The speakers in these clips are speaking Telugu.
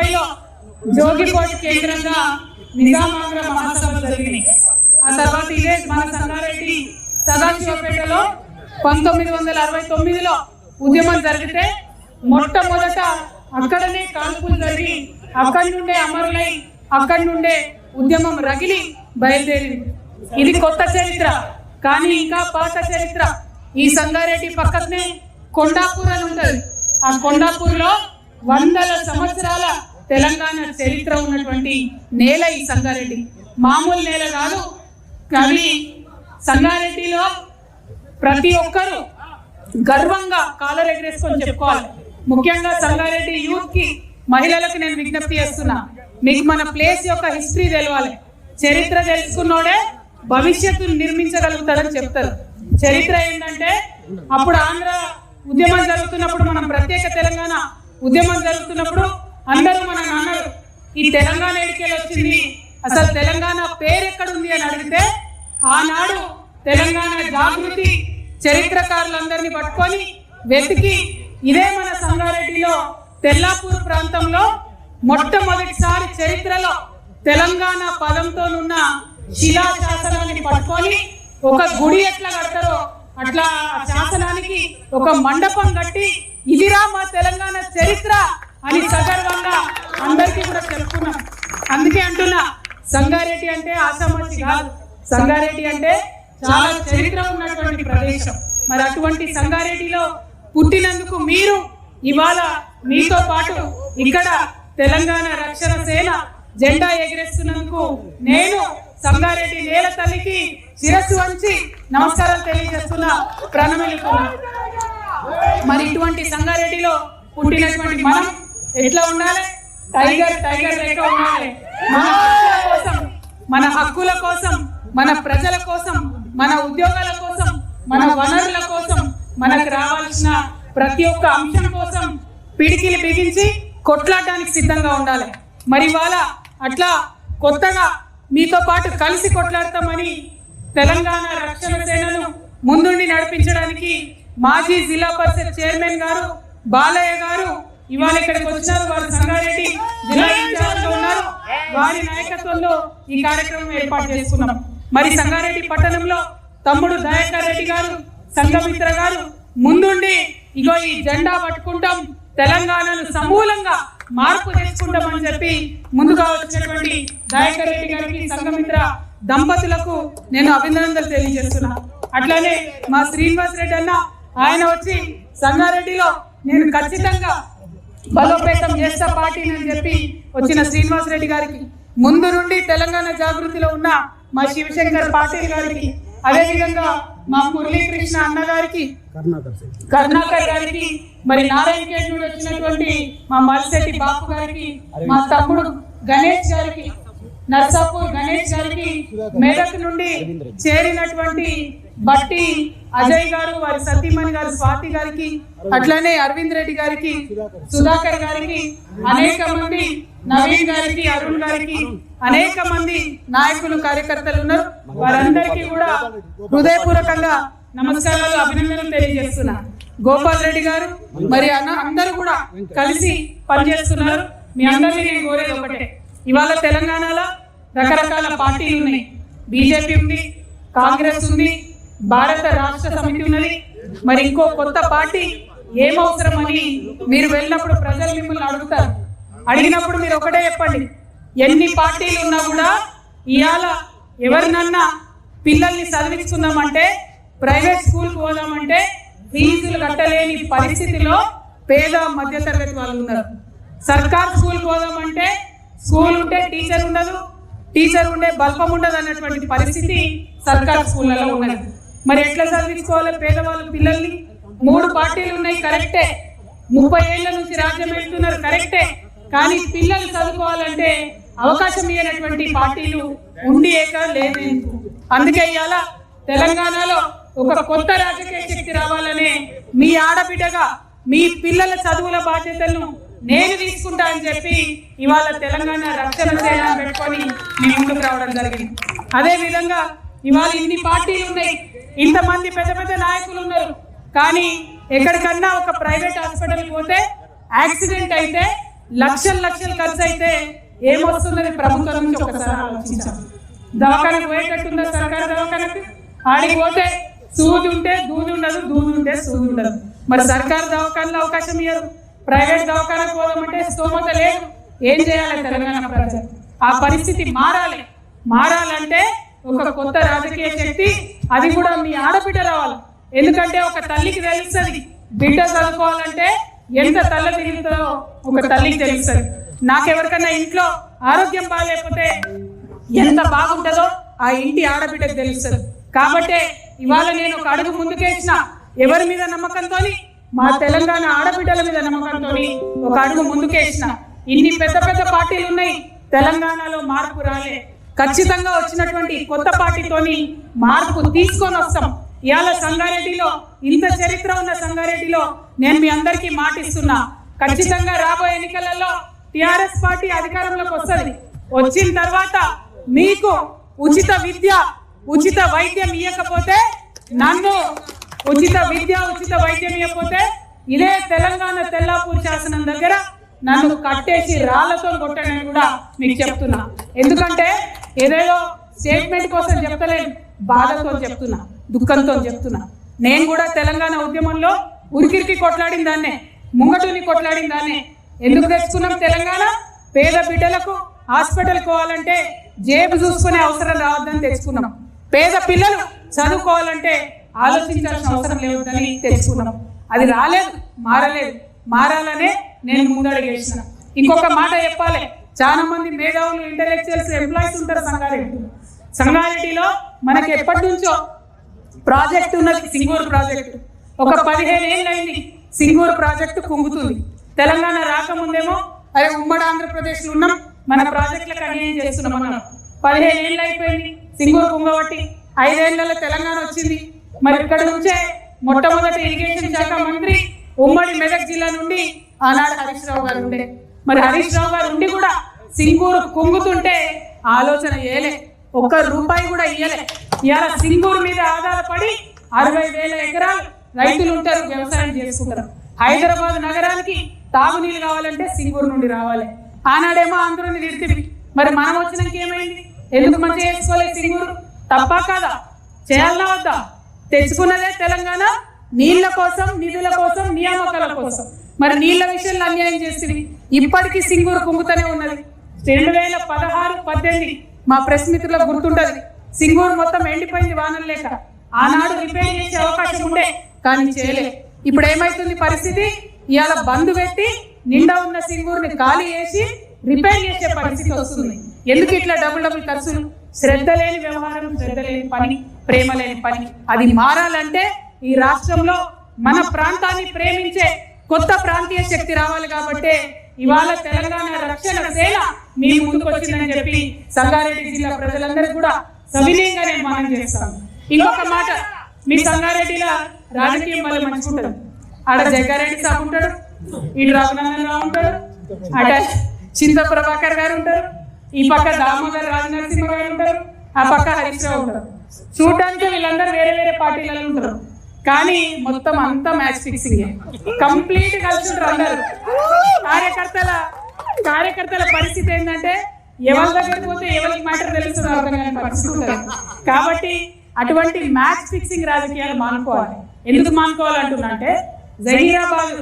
1930లో జోగిపోట్ కేంద్రంగా నిజామాబాద్ మహాసభ జరిగింది. ఆ తర్వాత ఇదే మన సంగారెడ్డి సదాశివపేటలో 1969లో ఉద్యమం జరిగితే మొట్టమొదట అక్కడనే కాల్పులు జరిగి అక్కడి నుండే అమరులై అక్కడి నుండే ఉద్యమం రగిలి బయలుదేరింది. ఇది కొత్త చరిత్ర, కానీ ఇంకా పాత చరిత్ర. ఈ సంగారెడ్డి పక్కనే కొండాపూర్ అని ఉంటుంది. ఆ కొండాపూర్లో వందల సంవత్సరాల తెలంగాణ చరిత్ర ఉన్నటువంటి నేల ఈ సంగారెడ్డి. మామూలు నేల కాదు. కానీ సంగారెడ్డిలో ప్రతి ఒక్కరూ గర్వంగా కాలర్ ఎగరేసుకొని చెప్పుకోవాలి. ముఖ్యంగా సంగారెడ్డి యూత్ కి, మహిళలకు నేను విజ్ఞప్తి చేస్తున్నా, మీకు మన ప్లేస్ యొక్క హిస్టరీ తెలవాలి. చరిత్ర తెలుసుకున్నోడే భవిష్యత్తును నిర్మించగలుగుతారని చెప్తారు. చరిత్ర ఏంటంటే అప్పుడు ఆంధ్ర ఉద్యమం జరుగుతున్నప్పుడు, మనం ప్రత్యేక తెలంగాణ ఉద్యమం జరుగుతున్నప్పుడు అందరూ మనం అన్నారు, ఈ తెలంగాణ ఎడికెళ్ళి వచ్చింది, అసలు తెలంగాణ పేరు ఎక్కడుంది అని అడిగితే ఆనాడు తెలంగాణ జాగృతి చరిత్రకారులందరినీ పట్టుకొని వెతికి ఇదే మన సంగారెడ్డిలో తెల్లాపూర్ ప్రాంతంలో మొట్టమొదటిసారి చరిత్రలో తెలంగాణ పదంతోనున్న శిలా శాసనాన్ని పట్టుకొని ఒక గుడి ఎట్లా కడతారో అట్లా ఆ శాసనానికి ఒక మండపం కట్టి ఇదిరా మా తెలంగాణ చరిత్ర అని సగర్వంగా అందరికీ కూడా చెప్పుకున్నాం. అందుకే అంటున్నా, సంగారెడ్డి అంటే ఆసామాసి కాదు, సంగారెడ్డి అంటే చాలా చరిత్ర ఉన్నటువంటి ప్రదేశం. మరి అటువంటి సంగారెడ్డిలో పుట్టినందుకు మీరు ఇవాళ మీతో పాటు ఇక్కడ తెలంగాణ రక్షణ సేన జెండా ఎగిరేస్తున్నందుకు నేను సంగారెడ్డి నేల తల్లికి శిరస్సు వంచి నమస్కారాలు తెలియజేస్తున్నా, ప్రణమిల్లుతున్నా. మరి ఇటువంటి సంగారెడ్డిలో పుట్టినటువంటి మనం ఎట్లా ఉండాలి? టైగర్ లెక్క ఉండాలి. మన హక్కుల కోసం, మన ప్రజల కోసం, మన ఉద్యోగాల కోసం, మన వనరుల కోసం, మనకు రావాల్సిన ప్రతి ఒక్క అంశం కోసం పిడికిలు బిగించి కొట్లాడడానికి సిద్ధంగా ఉండాలి. మరి ఇవాళ అట్లా కొత్తగా మీతో పాటు కలిసి కొట్లాడతామని తెలంగాణ రక్షణ సేనను ముందుండి నడిపించడానికి మాజీ జిల్లా పరిషత్ చైర్మన్ గారు బాలయ్య గారు ఇవాళ ఇక్కడికి వచ్చారు. వారు సంగారెడ్డి జిల్లా ఇన్ఛార్జ్ ఉన్నారు. వారి నాయకత్వంలో ఈ కార్యక్రమం ఏర్పాటు చేసుకున్నాం. మరి సంగారెడ్డి పట్టణంలో తమ్ముడు దయాకర్ రెడ్డి గారు, సంఘమిత్ర గారు ముందుండి ఇగో ఈ జెండా పట్టుకుంటాం, తెలంగాణను సమూలంగా మార్పు తెచ్చుకుంటామని చెప్పి ముందుగా వచ్చినటువంటి దయాకర్ రెడ్డి గారికి, సంఘమిత్ర దంపతులకు నేను అభినందనలు తెలియజేస్తున్నా. అట్లానే మా శ్రీనివాస్ రెడ్డి అన్న, ఆయన వచ్చి సంగారెడ్డిలో నేను ఖచ్చితంగా బలోపేతం చేస్తా పార్టీని అని చెప్పి వచ్చిన శ్రీనివాస్ రెడ్డి గారికి, ముందు నుండి తెలంగాణ జాగృతిలో ఉన్న మా శివశంకర్ పాటిల్ గారికి, అదేవిధంగా మా మురళీకృష్ణ అన్న గారికి, కరుణాకర్ గారికి, మరి నారాయణ ఖేడ్ నుండి వచ్చినటువంటి మా మల్శెట్టి బాపు గారికి, మా తమ్ముడు గణేష్ గారికి, నర్సాపూర్ గణేష్ గారికి, మెదక్ నుండి చేరినటువంటి బట్టి అజయ్ గారు, వారి సతీమణి గారు స్వాతి గారికి, అట్లనే అరవింద్ రెడ్డి గారికి, సుధాకర్ గారికి, అనేక మంది నవీన్ గారికి, అరుణ్ గారికి, అనేక మంది నాయకులు కార్యకర్తలు ఉన్నారు. వారందరికీ కూడా హృదయపూర్వకంగా నమస్కారాలు, అభినందనలు తెలియజేస్తున్నా. గోపాల్ రెడ్డి గారు మరి అందరూ కూడా కలిసి పనిచేస్తున్నారు. మీ అందరినీ నేను కోరేది ఒకటే, ఇవాళ తెలంగాణలో రకరకాల పార్టీలు ఉన్నాయి. బీజేపీ ఉంది, కాంగ్రెస్ ఉంది, భారత రాష్ట్ర సమితి ఉన్నది. మరి ఇంకో కొత్త పార్టీ ఏమవసరం అని మీరు వెళ్ళినప్పుడు ప్రజలు మిమ్మల్ని అడుగుతారు. అడిగినప్పుడు మీరు ఒకటే చెప్పండి, ఎన్ని పార్టీలు ఉన్నా కూడా ఇవాళ ఎవరినన్నా పిల్లల్ని చదివించుకుందామంటే, ప్రైవేట్ స్కూల్కి పోదామంటే ఫీజులు కట్టలేని పరిస్థితిలో పేద మధ్యతరగతి వాళ్ళు ఉన్నారు. సర్కార్ స్కూల్కి పోదామంటే స్కూల్ ఉంటే టీచర్ ఉండదు, టీచర్ ఉండే బల్పం ఉండదు అన్నటువంటి పరిస్థితి సర్కార్ స్కూళ్ళలో ఉన్నది. మరి ఎట్లా చదివించుకోవాలి పేదవాళ్ళు పిల్లల్ని? 3 పార్టీలు ఉన్నాయి, కరెక్టే. 30 ఏళ్ల నుంచి రాజ్యం వెళ్తున్నారు, కరెక్టే. కానీ పిల్లలు చదువుకోవాలంటే అవకాశం ఇవ్వనటువంటి పార్టీలు ఉండి ఏక లేదు. అందుకే ఇవాళ తెలంగాణలో ఒక కొత్త రాజకీయ శక్తి రావాలనే మీ ఆడబిడ్డగా మీ పిల్లల చదువుల బాధ్యతలను నేను తీసుకుంటా అని చెప్పి ఇవాళ తెలంగాణ రక్షణ సేన పెట్టుకొని మీ ముందుకు రావడం జరిగింది. అదే విధంగా ఇవాళ ఇన్ని పార్టీలు ఉన్నాయి, ఇంతమంది పెద్ద పెద్ద నాయకులు ఉన్నారు. కానీ ఎక్కడికన్నా ఒక ప్రైవేట్ హాస్పిటల్ పోతే యాక్సిడెంట్ అయితే లక్షలు లక్షలు ఖర్చు అయితే ఏమొస్తున్నది ప్రభుత్వం నుంచి ఒకసారి ఆలోచించాం. దవాఖానకు పోయేటట్టుందా సర్కారు దవాఖానకు? ఆడికి పోతే సూది ఉంటే దూది ఉండదు, దూది ఉంటే సూది ఉండదు. మరి సర్కారు దవాఖానలో అవకాశం ఇయ్యరు. ప్రైవేట్ దవాఖానకు పోదామంటే స్తోమత లేదు. ఏం చేయాలి తెలంగాణ ప్రజలు? ఆ పరిస్థితి మారాలి. మారాలంటే ఒక కొత్త రాజకీయ శక్తి, అది కూడా మీ ఆడబిడ్డ రావాలి. ఎందుకంటే ఒక తల్లికి తెలుస్తుంది బిడ్డ చదువుకోవాలంటే ఎంత తల్ల తిరుగుతుందో ఒక తల్లికి తెలుస్తుంది. నాకెవరికన్నా ఇంట్లో ఆరోగ్యం బాగాలేకపోతే ఎంత బాగుంటుందో ఆ ఇంటి ఆడబిడ్డకు తెలుస్తుంది. కాబట్టి ఇవాళ నేను ఒక అడుగు ముందుకేసిన. ఎవరి మీద నమ్మకంతో? మా తెలంగాణ ఆడబిడ్డల మీద నమ్మకంతో ఒక అడుగు ముందుకేసిన. ఇన్ని పెద్ద పెద్ద పార్టీలు ఉన్నాయి, తెలంగాణలో మార్పు రాలే. ఖచ్చితంగా వచ్చినటువంటి కొత్త పార్టీతోని మార్పు తీసుకొని వస్తాం. ఇవాళ సంగారెడ్డిలో ఇంత చరిత్ర ఉన్న సంగారెడ్డిలో నేను మీ అందరికీ మాటిస్తున్నా, ఖచ్చితంగా రాబోయే ఎన్నికలలో టిఆర్ఎస్ పార్టీ అధికారంలోకి వస్తుంది. వచ్చిన తర్వాత మీకు ఉచిత విద్య ఉచిత వైద్యం ఇవ్వకపోతే, నన్ను ఉచిత విద్య ఉచిత వైద్యం ఇవ్వకపోతే ఇదే తెలంగాణ తెల్లాపూర్ శాసనం దగ్గర నన్ను కట్టేసి రాళ్లతో కొట్టని కూడా మీకు చెప్తున్నా. ఎందుకంటే ఏదేదో స్టేట్మెంట్ కోసం చెప్తలేను, బాధతో చెప్తున్నా, దుఃఖంతో చెప్తున్నా. నేను కూడా తెలంగాణ ఉద్యమంలో ఉరికిరికి కొట్లాడిన దాన్నే, ముంగటుని కొట్లాడిన దాన్నే. ఎందుకు తెచ్చుకున్నాం తెలంగాణ? పేద బిడ్డలకు హాస్పిటల్ పోవాలంటే జేబు చూసుకునే అవసరం రావద్దని తెచ్చుకున్నాం. పేద పిల్లలు చదువుకోవాలంటే ఆలోచించాల్సిన అవసరం లేవద్దని తెచ్చుకున్నాం. అది రాలేదు, మారలేదు. మారాలనే నేను ముందడుగేసిన. ఇంకొక మాట చెప్పాలి, చాలా మంది మేధావులు ఇంటెలెక్చువల్స్ ఎంప్లాయీస్ ఉంటారు సంగారెడ్డిలో. మనకి ఎప్పటి నుంచో ప్రాజెక్ట్ ఉన్నది, సింగూరు ప్రాజెక్టు. ఒక 15 ఏళ్ళు అయింది సింగూరు ప్రాజెక్టు కుంగుతుంది. తెలంగాణ రాకముందేమో అదే ఉమ్మడి ఆంధ్రప్రదేశ్లో ఉన్నాం, మన ప్రాజెక్టులకు అన్యాయం చేస్తున్నాం అన్నాం. 15 ఏళ్ళు అయిపోయింది సింగూరు కుంగబట్టి. 5 ఏళ్లలో తెలంగాణ వచ్చింది. మరి ఇక్కడ నుంచే మొట్టమొదటి ఇరిగేషన్ శాఖ మంత్రి ఉమ్మడి మెదక్ జిల్లా నుండి ఆనాడు హరీష్ రావు గారు ఉండే. మరి హరీష్ రావు గారు ఉండి కూడా సింగూరు కుంగుతుంటే ఆలోచన చేయలే, ఒక్క రూపాయి కూడా ఇయ్యలే. ఇవాళ సింగూరు మీద ఆధారపడి 60,000 ఎకరాలు రైతులు ఉంటారు, వ్యవసాయం చేసుకుంటారు. హైదరాబాద్ నగరానికి తాగునీళ్ళు కావాలంటే సింగూరు నుండి రావాలి. ఆనాడేమో ఆంధ్రుని తిడితివి, మరి మనం వచ్చినాక ఏమైంది? ఎందుకు మంచిగా చేసుకోలేదు సింగూరు? తప్పా కాదా? చేయాలన్నా వద్దా? తెచ్చుకున్నదే తెలంగాణ నీళ్ల కోసం, నిధుల కోసం, నియామకాల కోసం. మరి నీళ్ల విషయంలో అన్యాయం చేసింది. ఇప్పటికీ సింగూరు కుంగుతూనే ఉన్నది. 2016-18 మా ప్రెస్ మిత్రులకు గుర్తుంటది, సింగూరు మొత్తం ఎండిపోయింది వానలు లేక. ఆనాడు రిపేర్ చేసే అవకాశం ఉండే కానీ చేయలే. ఇప్పుడు ఏమైతుంది పరిస్థితి? ఇవాళ బంద్ పెట్టి నిండా ఉన్న సింగూరుని ఖాళీ చేసి రిపేర్ చేసే పరిస్థితి వస్తుంది. ఎందుకు ఇట్లా డబుల్ ఖర్చులు? శ్రద్ధ లేని వ్యవహారం, శ్రద్ధ లేని పని, ప్రేమ లేని పని. అది మారాలంటే ఈ రాష్ట్రంలో మన ప్రాంతాన్ని ప్రేమించే కొత్త ప్రాంతీయ శక్తి రావాలి. కాబట్టి ఇవాళ తెలంగాణ రక్షణ సేన మీ ముందుకు వచ్చిందని చెప్పి సంగారెడ్డి జిల్లా ప్రజలందరికీ కూడా సవినయంగా నేను మనం చేస్తాను. ఇంకొక మాట, మీ సంగారెడ్డిలో రాజకీయం వల్ల మంచుకుంటారు. ఆడ జగ్గారెడ్డి సాబ్ ఉంటాడు, ఇటు రఘునందన్ రావు ఉంటాడు, అట చింత ప్రభాకర్ గారు ఉంటారు, ఈ పక్క దామోదర్ రాజనరసింహ గారు ఉంటారు, ఆ పక్క హరీష్ రావు ఉంటారు. చూడడానికి వీళ్ళందరూ వేరే వేరే పార్టీలలో ఉంటారు, కానీ మొత్తం అంతా మ్యాచ్ ఫిక్సింగ్, కంప్లీట్ కలిసి ఉంటారు అందరు. కార్యకర్తల పరిస్థితి ఏంటంటే ఎవరి దగ్గరికి పోతే ఎవరికి మ్యాటర్ తెలుస్తుందో అర్థం కాని పరిస్థితి ఉంటుంది. కాబట్టి అటువంటి మ్యాచ్ ఫిక్సింగ్ రాజకీయాలు మానుకోవాలి. ఎందుకు మానుకోవాలంటున్నంటే జహీరాబాద్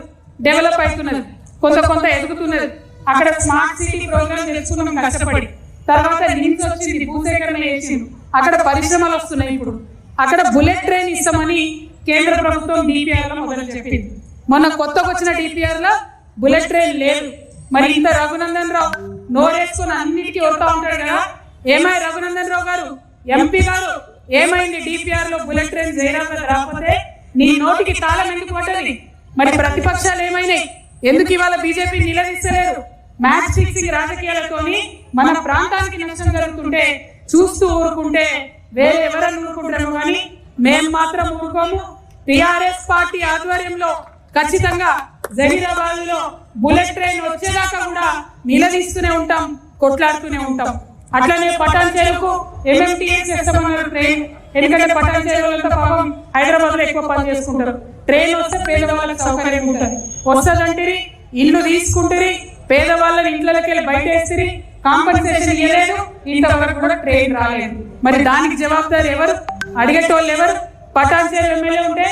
డెవలప్ అవుతున్నది, కొంత ఎదుగుతున్నది. అక్కడ స్మార్ట్ సిటీ ప్రోగ్రామ్ తెలుసుకున్నాం కష్టపడి. తర్వాత నిమ్స్ వచ్చింది, భూసేకరణ చేసింది, అక్కడ పరిశ్రమలు వస్తున్నాయి. ఇప్పుడు అక్కడ బుల్లెట్ ట్రైన్ ఇస్తామని కేంద్ర ప్రభుత్వం డిపిఆర్ లో మొదలు చెప్పింది. మొన్న కొత్తగా వచ్చిన డిపిఆర్ లో బుల్లెట్ ట్రైన్ లేదు. మరి ఇంత రఘునందన్ రావు నోరేసుకుని అన్నిటికీ వస్తూ ఉంటాడు కదా, ఏమై రఘునందన్ రావు గారు ఎంపీ గారు ఏమైంది? డిపిఆర్ లో బుల్లెట్ ట్రైన్ జయరాబాద్ రాకపోతే నీ నోటికి తాళం ఎందుకు పడ్డది? మరి ప్రతిపక్షాలు ఏమైనాయి? ఎందుకు ఇవాళ బీజేపీ నిలదీస్తలేరు? మ్యాచ్ ఫిక్సింగ్ రాజకీయాలతోని మన ప్రాంతానికి నష్టం జరుగుతుంటే చూస్తూ ఊరుకుంటే వేరే ఎవరన్నా ఊరుకుంటారేమో కానీ మేము మాత్రం ఊరుకోము. టిఆర్ఎస్ పార్టీ ఆధ్వర్యంలో ఖచ్చితంగా జహీరాబాద్ లో బుల్లెట్ ట్రైన్ వచ్చేదాకా కూడా నిలదీస్తూనే ఉంటాం, కొట్లాడుతూనే ఉంటాం. అట్లనే పటాన్ చెరువుకు ఎంఎంటీఎస్ చేస్తామన్నారు ట్రైన్. ఎందుకంటే పటాన్ చెరువులంతా పాపం హైదరాబాద్ లో ఎక్కువ పని చేసుకుంటారు. ట్రైన్ వస్తే పేదవాళ్ళకి సౌకర్యం ఉంటుంది. వస్తుందంటే ఇల్లు తీసుకుంటారు, పేదవాళ్ళని ఇంట్లోకి వెళ్ళి బయట వేసి కాంపన్సేషన్ ఇవ్వలేదు, ఇంతవరకు కూడా ట్రైన్ రాలేదు. మరి దానికి జవాబుదారు ఎవరు? అడిగేటోళ్ళు ఎవరు? పటాన్చేరు ఎమ్మెల్యే ఉంటే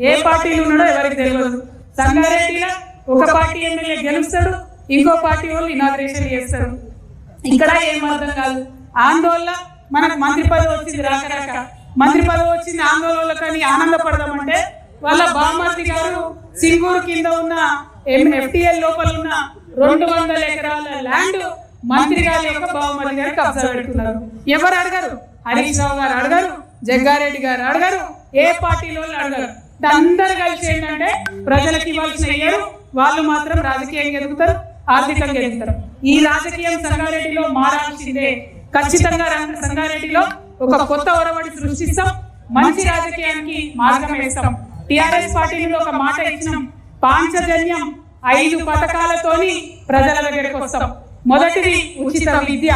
ఏ పార్టీలు ఉన్నాడో ఎవరికి తెలియదు. సంగారెడ్డిలో ఒక పార్టీ ఎమ్మెల్యే గెలుస్తాడు, ఇంకో పార్టీ వాళ్ళు ఇనాగ్రేషన్ చేస్తారు. ఇక్కడ ఏం అర్థం కాదు. ఆందోళన మనకు మంత్రి పదవి వచ్చింది, రాక మంత్రి పదవి వచ్చింది ఆందోళనలో కానీ ఆనందపడదామంటే వాళ్ళ బామ్మర్ది గారు సింగూరు కింద ఉన్న FTL లోపల ఉన్న 200 ఎకరాల ల్యాండ్ మంత్రి గారి యొక్క బామ్మర్ది గారు కబ్జా పెడుతున్నారు. ఎవరు అడగరు? హరీష్ రావు గారు అడగరు, జగ్గారెడ్డి గారు అడగరు, ఏ పార్టీలో అడగరు. అందరు కలిసి ఏంటంటే ప్రజలకు ఇవ్వాల్సిన ఇయ్యరు, వాళ్ళు మాత్రం రాజకీయంగా ఎదుగుతారు, ఆర్థికంగా ఎదుగుతారు. ఈ రాజకీయం సంగారెడ్డిలో మారాల్సిందే. ఖచ్చితంగా సంగారెడ్డిలో ఒక కొత్త ఒరవడి సృష్టిస్తాం, మంచి రాజకీయానికి మార్గం వేస్తాం. టిఆర్ఎస్ పార్టీ నుండి ఒక మాట ఇచ్చినాం, పాంచజన్యం 5 పథకాలతోని ప్రజల దగ్గరికి వస్తాం. మొదటిది ఉచిత విద్య.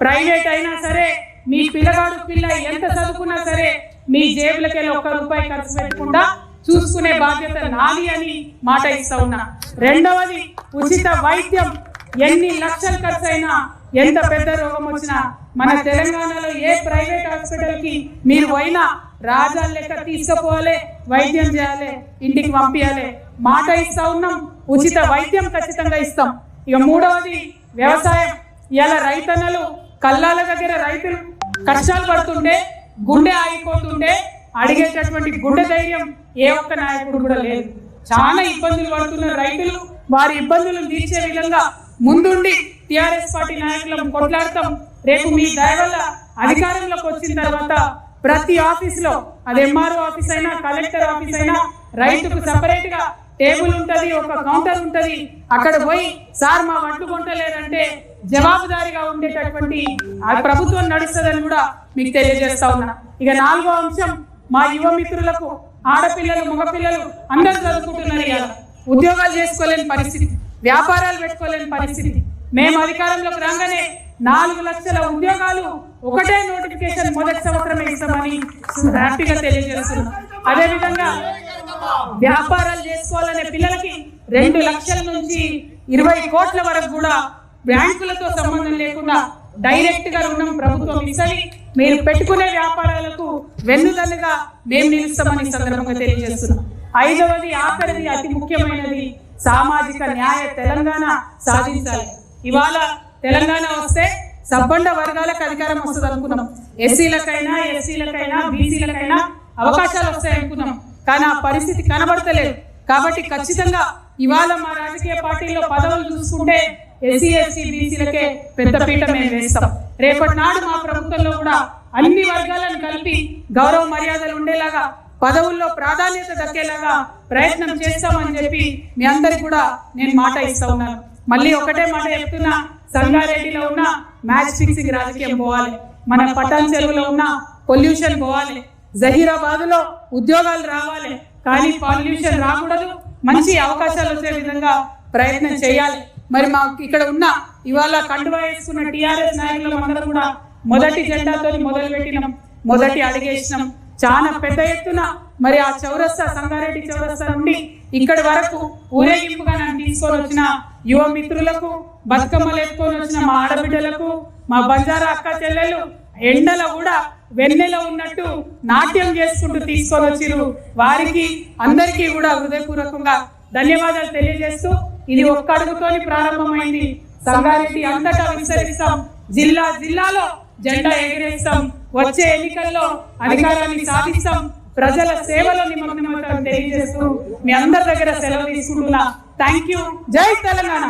ప్రైవేట్ అయినా సరే, మీ పిల్ల ఎంత చదువుకున్నా సరే మీ జేబులకి ₹1 ఖర్చు పెట్టకుండా చూసుకునే బాధ్యత నాది అని మాట ఇస్తా ఉన్నా. రెండవది ఉచిత వైద్యం. ఎన్ని లక్షలు ఖర్చు అయినా, ఎంత పెద్ద రోగం వచ్చినా మన తెలంగాణలో ఏ ప్రైవేట్ హాస్పిటల్ కి మీరు పోయినా రాజాల లెక్క తీసుకుపోవాలి, వైద్యం చేయాలి, ఇంటికి పంపించాలి. మాట ఇస్తా ఉన్నాం, ఉచిత వైద్యం ఖచ్చితంగా ఇస్తాం. ఇక మూడవది వ్యవసాయం. ఇలా రైతన్నలు కల్లాల దగ్గర రైతులు కష్టాలు పడుతుంటే, గుండె ఆగిపోతుంటే అడిగేటటువంటి గుండె ధైర్యం ఏ ఒక్క నాయకుడు కూడా లేదు. చాలా ఇబ్బందులు పడుతున్న రైతులు, వారి ఇబ్బందులను తీర్చే విధంగా ముందుండి టిఆర్ఎస్ పార్టీ నాయకులను కొట్లాడతాం. రేపు మీ దయ వల్ల అధికారంలోకి వచ్చిన తర్వాత ప్రతి ఆఫీస్ లో, అది MRO ఆఫీస్ అయినా, కలెక్టర్ ఆఫీస్ అయినా, రైతుకు సపరేట్ గా టేబుల్ ఉంటది, ఒక కౌంటర్ ఉంటది. అక్కడ పోయి సార్ మా వడ్లు కొంటలేదంటే జవాబుదారీగా ఉండేటటువంటి ప్రభుత్వం నడుస్తుందని కూడా మీకు తెలియజేస్తా ఉన్నా. ఇక 4వ అంశం, మా యువ మిత్రులకు, ఆడపిల్లలు మగపిల్లలు అందరూ చదువుకుంటున్నారు. ఇవాళ ఉద్యోగాలు చేసుకోలేని పరిస్థితి, వ్యాపారాలు పెట్టుకోలేని పరిస్థితి. మేము అధికారంలోకి రాగానే 4 లక్షల ఉద్యోగాలు ఒకటే నోటిఫికేషన్ మొదటి సంవత్సరమే ఇస్తామని హ్యాపీగా తెలియజేస్తున్నాం. అదేవిధంగా వ్యాపారాలు చేసుకోవాలనే పిల్లలకి 2 లక్షల నుంచి 20 కోట్ల వరకు కూడా బ్యాంకులతో సంబంధం లేకుండా డైరెక్ట్ గా రుణం ప్రభుత్వం ఇస్తుంది. మీరు పెట్టుకునే వ్యాపారాలకు వెన్నుదన్నుగా మేము నిలుస్తామని సందర్భంగా తెలియజేస్తున్నాం. 5వది ఆఖరిది అతి ముఖ్యమైనది, సామాజిక న్యాయ తెలంగాణ సాధించాలి. ఇవాళ తెలంగాణ వస్తే సబ్బండ వర్గాలకు అధికారం వస్తుంది అనుకున్నాం. ఎస్సీలకైనా, ఎస్సీలకైనా, బీసీలకైనా అవకాశాలు వస్తాయి అనుకున్నాం. కానీ ఆ పరిస్థితి కనబడతలేదు. కాబట్టి ఖచ్చితంగా ఇవాళ మా రాజకీయ పార్టీల్లో పదవులు చూసుకుంటే ఎస్సీ, ఎస్టీ, బీసీలకే పెద్దపీట మేము వేస్తాం. రేపటి నాడు మా ప్రభుత్వంలో కూడా అన్ని వర్గాలను కలిపి గౌరవ మర్యాదలు ఉండేలాగా, పదవుల్లో ప్రాధాన్యత దక్కేలాగా ప్రయత్నం చేస్తామని చెప్పి మీ అందరికి కూడా నేను మాట ఇస్తా ఉన్నాను. మళ్ళీ ఒకటే మాట చెప్తున్నా, సంగారెడ్డిలో ఉన్న మ్యాచ్ ఫిక్సింగ్ రాజకీయం పోవాలి, మన పటాన్ చెరువులో ఉన్న పొల్యూషన్ పోవాలి, జహీరాబాద్ లో ఉద్యోగాలు రావాలి, కానీ పొల్యూషన్ రాకూడదు, మంచి అవకాశాలు వచ్చే విధంగా ప్రయత్నం చేయాలి. మరి మాకు ఇక్కడ ఉన్న ఇవాళ కండువా వేసుకున్న టిఆర్ఎస్ నాయకులు అందరూ కూడా మొదటి జెండాతో మొదలు పెట్టినాం, మొదటి అడిగేసినాం. చాలా పెద్ద ఎత్తున మరి ఆ చౌరస్తా, సంగారెడ్డి చౌరస్తా నుండి ఇక్కడి వరకు ఊరేగింపుగా నన్ను తీసుకొని వచ్చిన యువ మిత్రులకు, బతుకమ్మలు ఎత్తుకొని వచ్చిన మా ఆడబిడ్డలకు, మా బంజారా అక్క చెల్లెలు ఎండలో కూడా వెన్నెలో ఉన్నట్టు నాట్యం చేసుకుంటూ తీసుకొని వచ్చిరు. వారికి అందరికీ కూడా హృదయపూర్వకంగా ధన్యవాదాలు తెలియజేస్తూ, ఇది ఒక్క అడుగుతోని ప్రారంభమైంది. సంగారెడ్డి అంతటా విస్తరిస్తాం, జిల్లా జిల్లాలో జెండా ఎగిరేస్తాం, వచ్చే ఎన్నికల్లో అధికారాన్ని సాధిస్తాం, ప్రజల సేవలో నిమగ్నమవుతామని తెలియజేస్తూ మీ అందరి దగ్గర సెలవు తీసుకుంటున్నా. Thank you. జై తెలంగాణ.